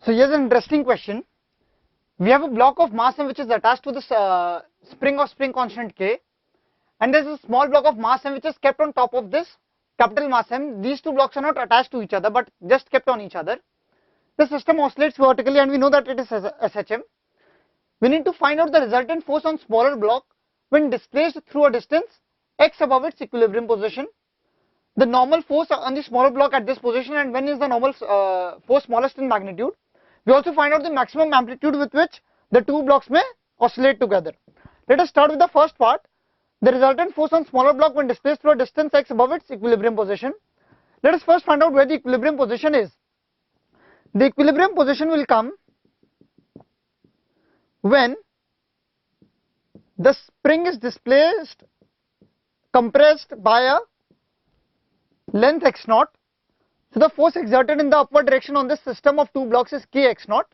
So here's an interesting question. We have a block of mass m which is attached to this spring of spring constant K, and there's a small block of mass m which is kept on top of this capital mass M. These two blocks are not attached to each other but just kept on each other. The system oscillates vertically and we know that it is SHM. We need to find out the resultant force on smaller block when displaced through a distance x above its equilibrium position. The normal force on the smaller block at this position, and when is the normal force smallest in magnitude. We also find out the maximum amplitude with which the two blocks may oscillate together. Let us start with the first part. The resultant force on smaller block when displaced through a distance x above its equilibrium position. Let us first find out where the equilibrium position is. The equilibrium position will come when the spring is displaced, compressed by a length x naught. So the force exerted in the upward direction on this system of two blocks is k x naught,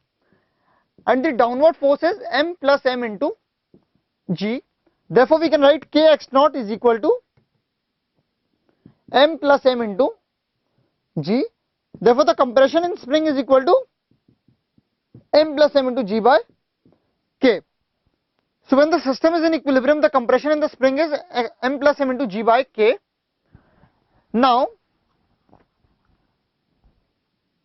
and the downward force is m plus m into g. Therefore we can write k x naught is equal to m plus m into g. Therefore the compression in spring is equal to m plus m into g by k. So when the system is in equilibrium, the compression in the spring is m plus m into g by k. Now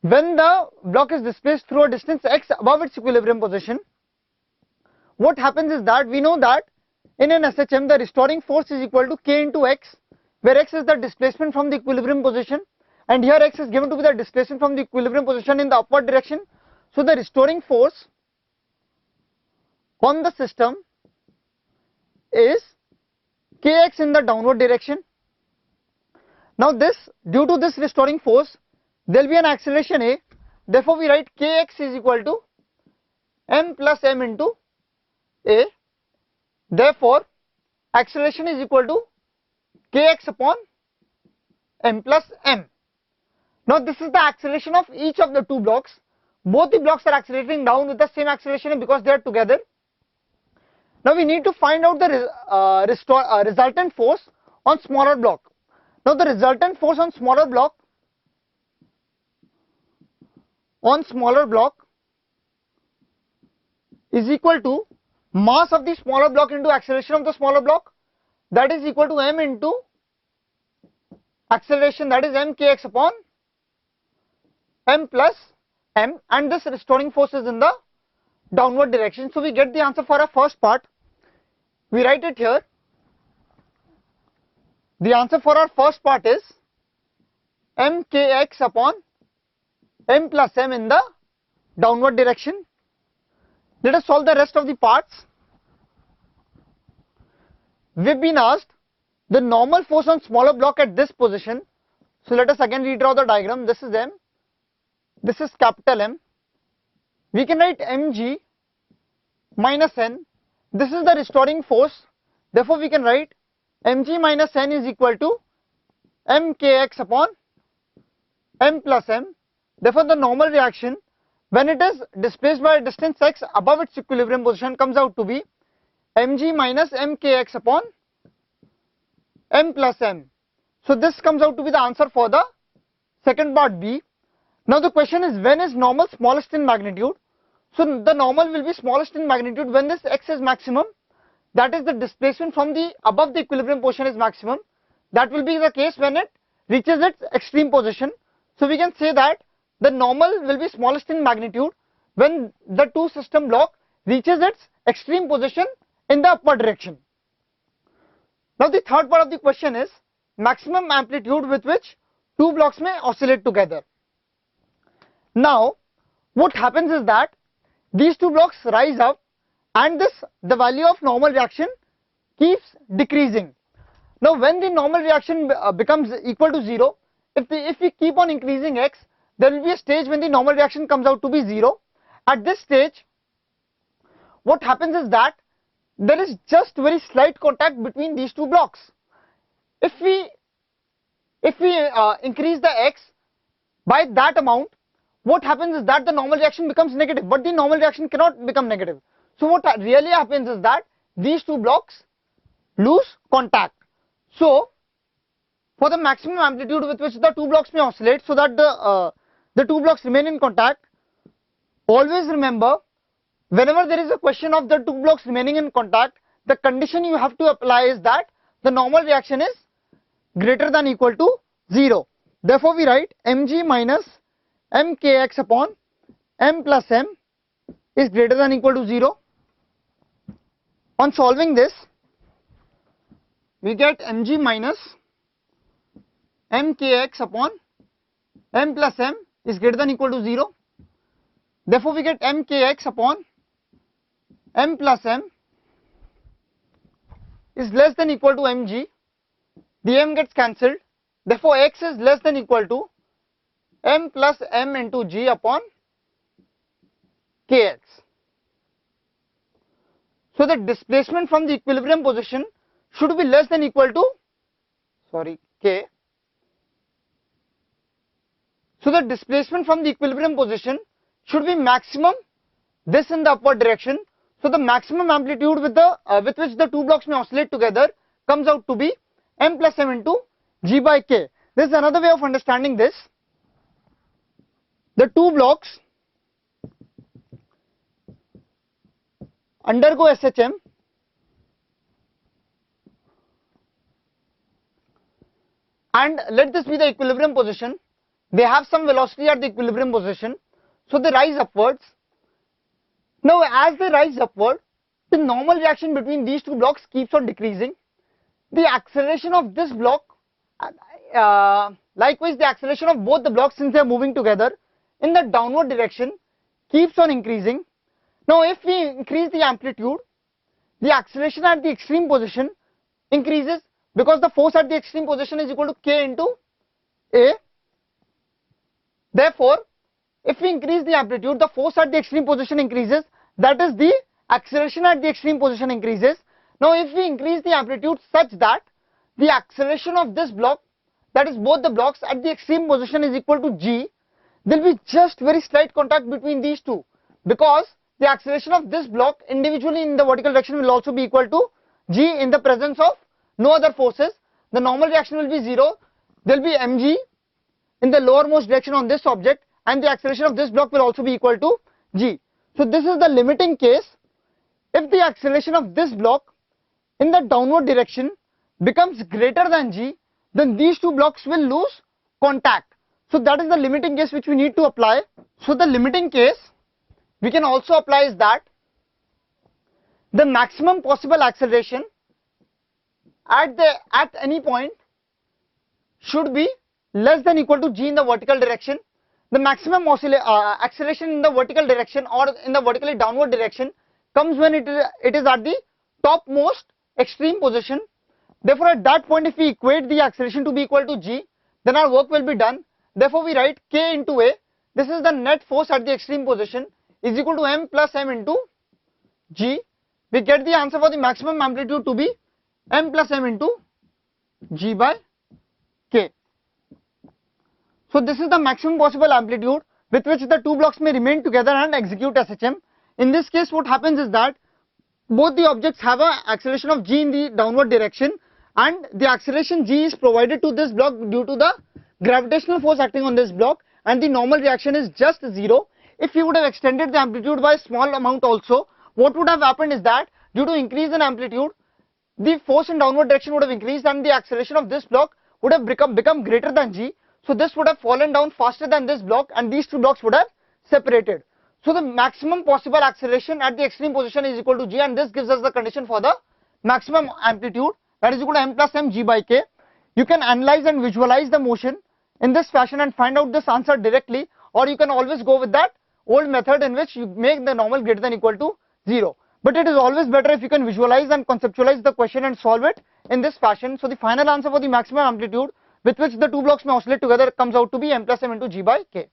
when the block is displaced through a distance x above its equilibrium position, what happens is that we know that in an SHM the restoring force is equal to k into x, where x is the displacement from the equilibrium position, and here x is given to be the displacement from the equilibrium position in the upward direction. So the restoring force on the system is kx in the downward direction. Now due to this restoring force, there will be an acceleration a. Therefore we write kx is equal to m plus m into a. Therefore acceleration is equal to kx upon m plus m. Now this is the acceleration of each of the two blocks. Both the blocks are accelerating down with the same acceleration because they are together. Now we need to find out the resultant force on smaller block. Now the resultant force on smaller block is equal to mass of the smaller block into acceleration of the smaller block, that is equal to m into acceleration, that is m kx upon m plus m, and this restoring force is in the downward direction. So we get the answer for our first part. We write it here. The answer for our first part is m kx upon m plus m in the downward direction. Let us solve the rest of the parts. We've been asked the normal force on smaller block at this position. So let us again redraw the diagram. This is m, this is capital M. We can write mg minus n. This is the restoring force. Therefore we can write mg minus n is equal to m kx upon m plus m. Therefore the normal reaction when it is displaced by a distance x above its equilibrium position comes out to be mg minus m kx upon m plus m. So this comes out to be the answer for the second part B. Now the question is, when is normal smallest in magnitude? So the normal will be smallest in magnitude when this x is maximum, that is the displacement from the above the equilibrium position is maximum. That will be the case when it reaches its extreme position. So we can say that the normal will be smallest in magnitude when the two system block reaches its extreme position in the upward direction. Now the third part of the question is maximum amplitude with which two blocks may oscillate together. Now what happens is that these two blocks rise up and the value of normal reaction keeps decreasing. Now when the normal reaction becomes equal to 0, if we keep on increasing x, there will be a stage when the normal reaction comes out to be 0. At this stage, what happens is that there is just very slight contact between these two blocks. If we increase the x by that amount, what happens is that the normal reaction becomes negative, but the normal reaction cannot become negative. So what really happens is that these two blocks lose contact. So for the maximum amplitude with which the two blocks may oscillate, so that the two blocks remain in contact, Always remember, whenever there is a question of the two blocks remaining in contact, the condition you have to apply is that the normal reaction is greater than equal to 0. Therefore, we write mg minus mkx upon m plus m is greater than equal to 0. On solving this, we get mg minus mkx upon m plus m is greater than equal to 0. Therefore, we get mkx upon m plus m is less than equal to mg. The m gets cancelled. Therefore, x is less than equal to m plus m into g upon kx. So, the displacement from the equilibrium position should be less than equal to, k. So, the displacement from the equilibrium position should be maximum this in the upward direction. So, the maximum amplitude with which the two blocks may oscillate together comes out to be m plus m into g by k. This is another way of understanding this. The two blocks undergo SHM and let this be the equilibrium position. They have some velocity at the equilibrium position, so they rise upwards. Now, as they rise upward, the normal reaction between these two blocks keeps on decreasing. The acceleration of this block, likewise the acceleration of both the blocks, since they are moving together in the downward direction, keeps on increasing. Now, if we increase the amplitude, the acceleration at the extreme position increases because the force at the extreme position is equal to k into a. Therefore, if we increase the amplitude, the force at the extreme position increases, that is the acceleration at the extreme position increases. Now, if we increase the amplitude such that the acceleration of this block, that is both the blocks at the extreme position, is equal to g, there will be just very slight contact between these two, because the acceleration of this block individually in the vertical direction will also be equal to g in the presence of no other forces. The normal reaction will be 0, there will be mg in the lowermost direction on this object, and the acceleration of this block will also be equal to g. So, this is the limiting case. If the acceleration of this block in the downward direction becomes greater than g, then these two blocks will lose contact. So, that is the limiting case which we need to apply. So, the limiting case we can also apply is that the maximum possible acceleration at any point should be less than equal to g in the vertical direction. The maximum acceleration in the vertical direction or in the vertically downward direction comes when it is at the topmost extreme position. Therefore, at that point, if we equate the acceleration to be equal to g, then our work will be done. Therefore, we write k into a, this is the net force at the extreme position, is equal to m plus m into g. We get the answer for the maximum amplitude to be m plus m into g by k. So, this is the maximum possible amplitude with which the two blocks may remain together and execute SHM. In this case, what happens is that both the objects have an acceleration of g in the downward direction, and the acceleration g is provided to this block due to the gravitational force acting on this block, and the normal reaction is just 0. If you would have extended the amplitude by a small amount also, what would have happened is that due to increase in amplitude, the force in downward direction would have increased and the acceleration of this block would have become greater than g. So, this would have fallen down faster than this block and these two blocks would have separated. So, the maximum possible acceleration at the extreme position is equal to g, and this gives us the condition for the maximum amplitude, that is equal to m plus m g by k. You can analyze and visualize the motion in this fashion and find out this answer directly, or you can always go with that old method in which you make the normal greater than equal to 0. But it is always better if you can visualize and conceptualize the question and solve it in this fashion. So, the final answer for the maximum amplitude with which the two blocks may oscillate together comes out to be m plus m into g by k.